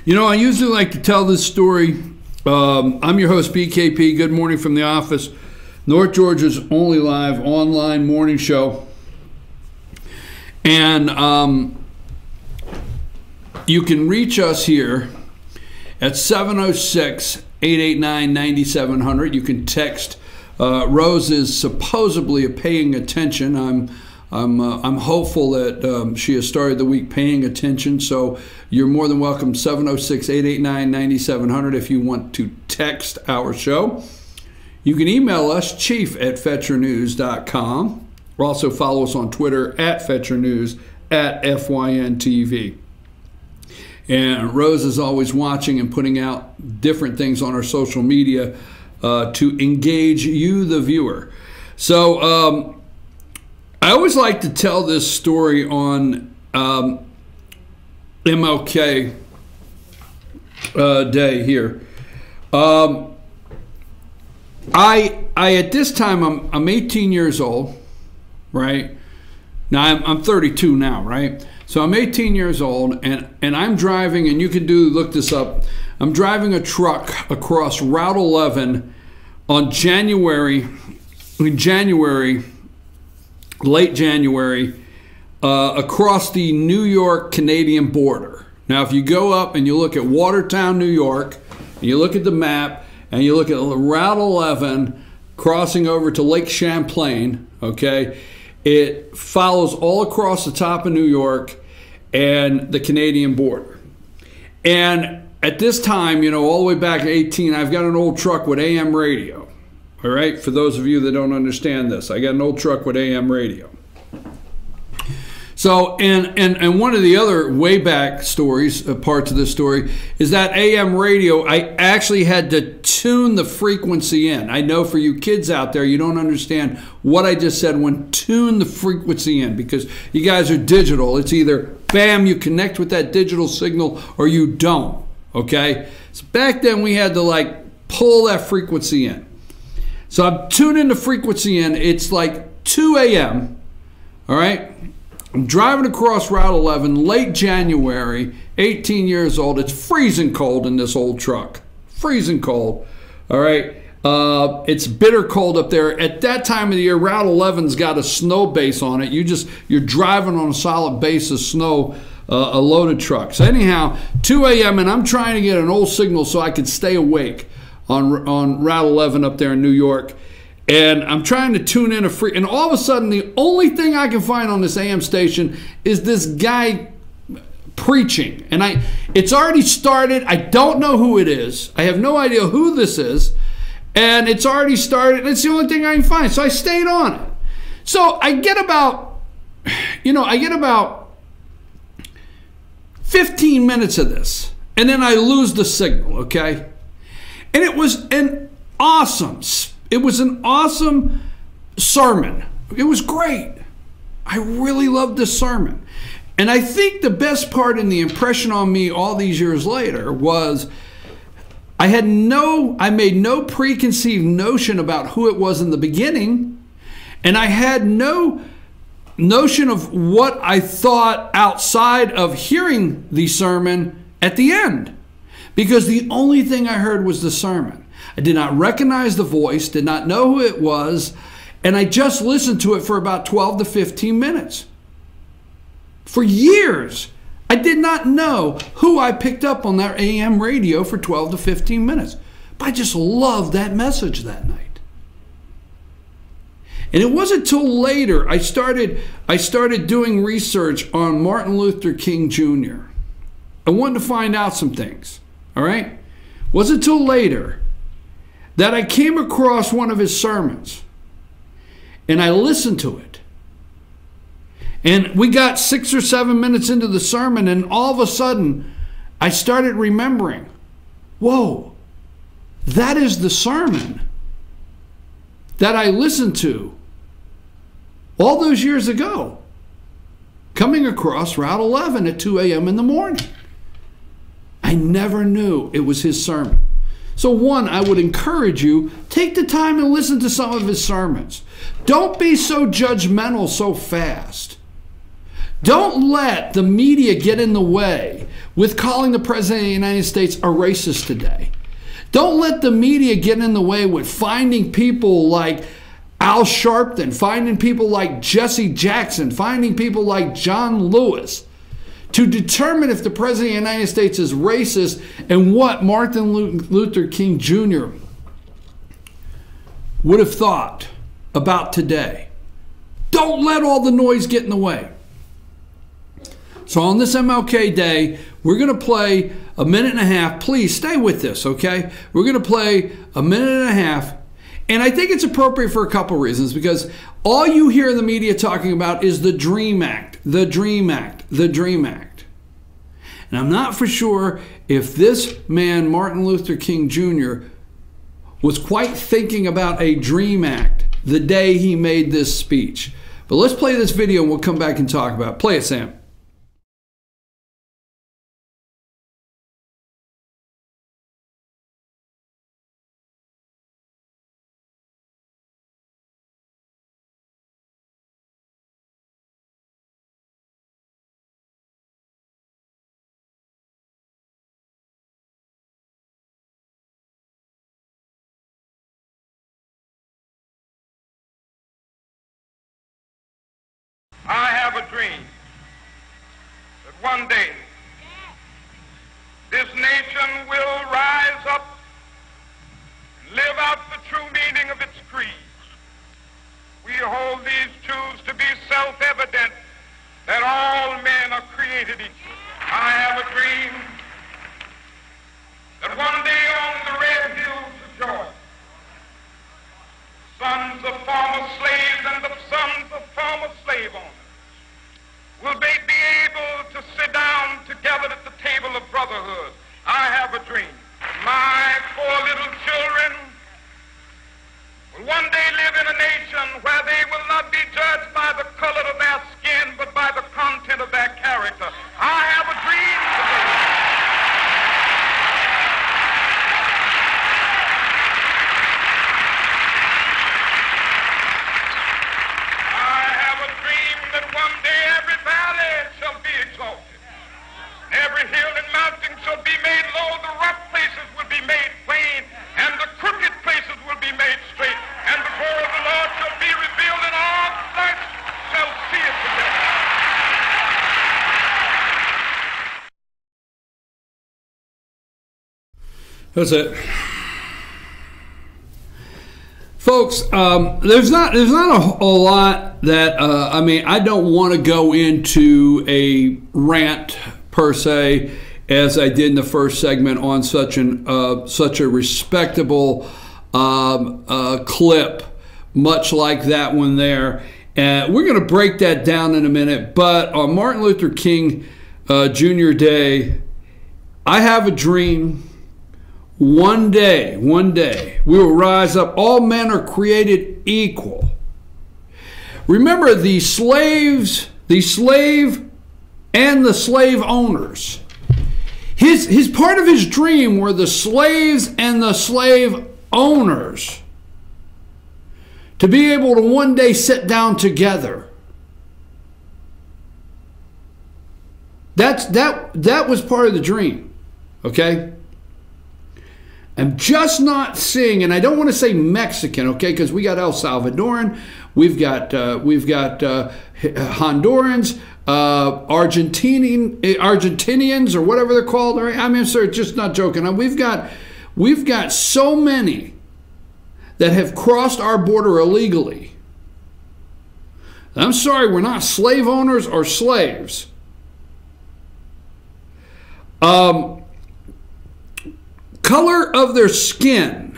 You know, I usually like to tell this story. I'm your host, BKP. Good morning from the office. North Georgia's only live online morning show. And you can reach us here at 706-889-9700. You can text. Rose is supposedly paying attention. I'm hopeful that she has started the week paying attention. So you're more than welcome. 706-889-9700 if you want to text our show. You can email us, chief@fetchernews.com. Also follow us on Twitter @FetcherNews, @FYNTV. And Rose is always watching and putting out different things on our social media to engage you, the viewer. So I always like to tell this story on MLK Day here. I at this time I'm 18 years old, right? Now I'm 32 now, right? So I'm 18 years old, and I'm driving, and you can look this up. I'm driving a truck across Route 11 on late January, across the New York-Canadian border. Now, if you go up and you look at Watertown, New York, and you look at the map, and you look at Route 11 crossing over to Lake Champlain, okay, it follows all across the top of New York and the Canadian border. And at this time, you know, all the way back at 18, I've got an old truck with AM radio. All right, for those of you that don't understand this, I got an old truck with AM radio. So, and one of the other way back stories, parts of this story, is that AM radio, I actually had to tune the frequency in. I know for you kids out there, you don't understand what I just said when tune the frequency in, because you guys are digital. It's either, bam, you connect with that digital signal, or you don't, okay? So back then, we had to, like, pull that frequency in. So I'm tuning the frequency in. It's like 2 a.m., all right? I'm driving across Route 11, late January, 18 years old. It's freezing cold in this old truck. Freezing cold, all right? It's bitter cold up there. At that time of the year, Route 11's got a snow base on it. You're driving on a solid base of snow, a loaded truck. So anyhow, 2 a.m., and I'm trying to get an old signal so I could stay awake on Route 11 up there in New York, and I'm trying to tune in and all of a sudden the only thing I can find on this AM station is this guy preaching, and it's already started. I don't know who it is. I have no idea who this is, and it's already started, and it's the only thing I can find, so I stayed on it. So I get about 15 minutes of this, and then I lose the signal, okay? And it was an awesome sermon. It was great. I really loved this sermon. And I think the best part in the impression on me all these years later was I made no preconceived notion about who it was in the beginning, and I had no notion of what I thought outside of hearing the sermon at the end. Because the only thing I heard was the sermon. I did not recognize the voice, did not know who it was, and I just listened to it for about 12 to 15 minutes. For years, I did not know who I picked up on that AM radio for 12 to 15 minutes. But I just loved that message that night. And it wasn't until later I started doing research on Martin Luther King Jr. I wanted to find out some things. All right? Wasn't until later that I came across one of his sermons, and I listened to it. And we got 6 or 7 minutes into the sermon, and all of a sudden, I started remembering, whoa, that is the sermon that I listened to all those years ago, coming across Route 11 at 2 a.m. in the morning. I never knew it was his sermon. So one, I would encourage you, take the time and listen to some of his sermons. Don't be so judgmental so fast. Don't let the media get in the way with calling the President of the United States a racist today. Don't let the media get in the way with finding people like Al Sharpton, finding people like Jesse Jackson, finding people like John Lewis to determine if the President of the United States is racist and what Martin Luther King Jr. would have thought about today. Don't let all the noise get in the way. So on this MLK Day, we're going to play a minute and a half. Please stay with this, okay? We're going to play a minute and a half. And I think it's appropriate for a couple reasons, because all you hear in the media talking about is the DREAM Act, the DREAM Act, the DREAM Act. And I'm not for sure if this man, Martin Luther King Jr., was quite thinking about a DREAM Act the day he made this speech. But let's play this video and we'll come back and talk about it. Play it, Sam. I have a dream that one day this nation will rise up and live out the true meaning of its creed. We hold these truths to be self-evident, that all men are created equal. I have a dream that one day on the red hills of Georgia, sons of former slaves and the sons of former slave owners will they be able to sit down together at the table of brotherhood. I have a dream. My 4 little children will one day live in a nation where they will not be judged by the color of their skin, but by the content of their character. I have a dream today. That one day every valley shall be exalted, every hill and mountain shall be made low, the rough places will be made plain, and the crooked places will be made straight, and the glory of the Lord shall be revealed, and all flesh shall see it together. That's it. Folks, there's not a lot that I mean, I don't want to go into a rant per se as I did in the first segment on such a respectable clip, much like that one there. And we're going to break that down in a minute. But on Martin Luther King Jr. Day, I have a dream. One day, we will rise up. All men are created equal. Remember, the slave and the slave owners. His part of his dream were the slaves and the slave owners to be able to one day sit down together. That was part of the dream, okay? I'm just not seeing, and I don't want to say Mexican, okay, because we got El Salvadoran, we've got Hondurans, Argentinians, or whatever they're called. I mean, sir, just not joking. We've got so many that have crossed our border illegally. I'm sorry, we're not slave owners or slaves. Color of their skin,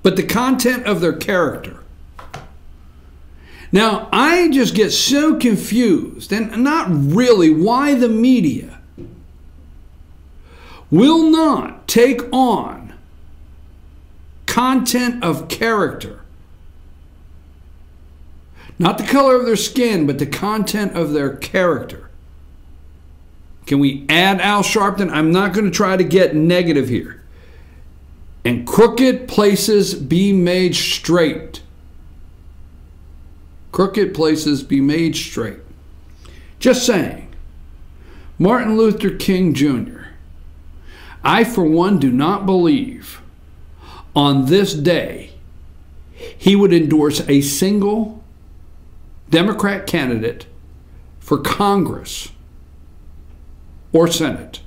but the content of their character. Now, I just get so confused, and not really, why the media will not take on content of character. Not the color of their skin, but the content of their character. Can we add Al Sharpton? I'm not going to try to get negative here. And crooked places be made straight. Crooked places be made straight. Just saying. Martin Luther King Jr., I for one do not believe on this day he would endorse a single Democrat candidate for Congress or Senate.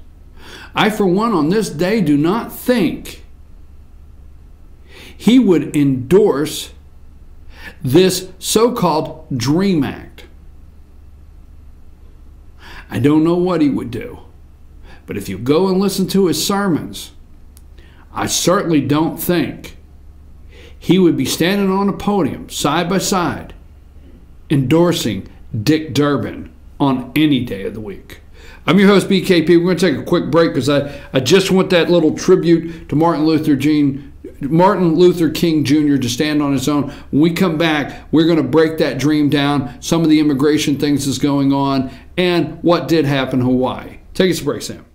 I for one on this day do not think he would endorse this so-called DREAM Act. I don't know what he would do, but if you go and listen to his sermons, I certainly don't think he would be standing on a podium side by side endorsing Dick Durbin on any day of the week. I'm your host, BKP. We're going to take a quick break because I just want that little tribute to Martin Luther King Jr. to stand on his own. When we come back, we're going to break that dream down, some of the immigration things that's going on, and what did happen in Hawaii. Take us a break, Sam.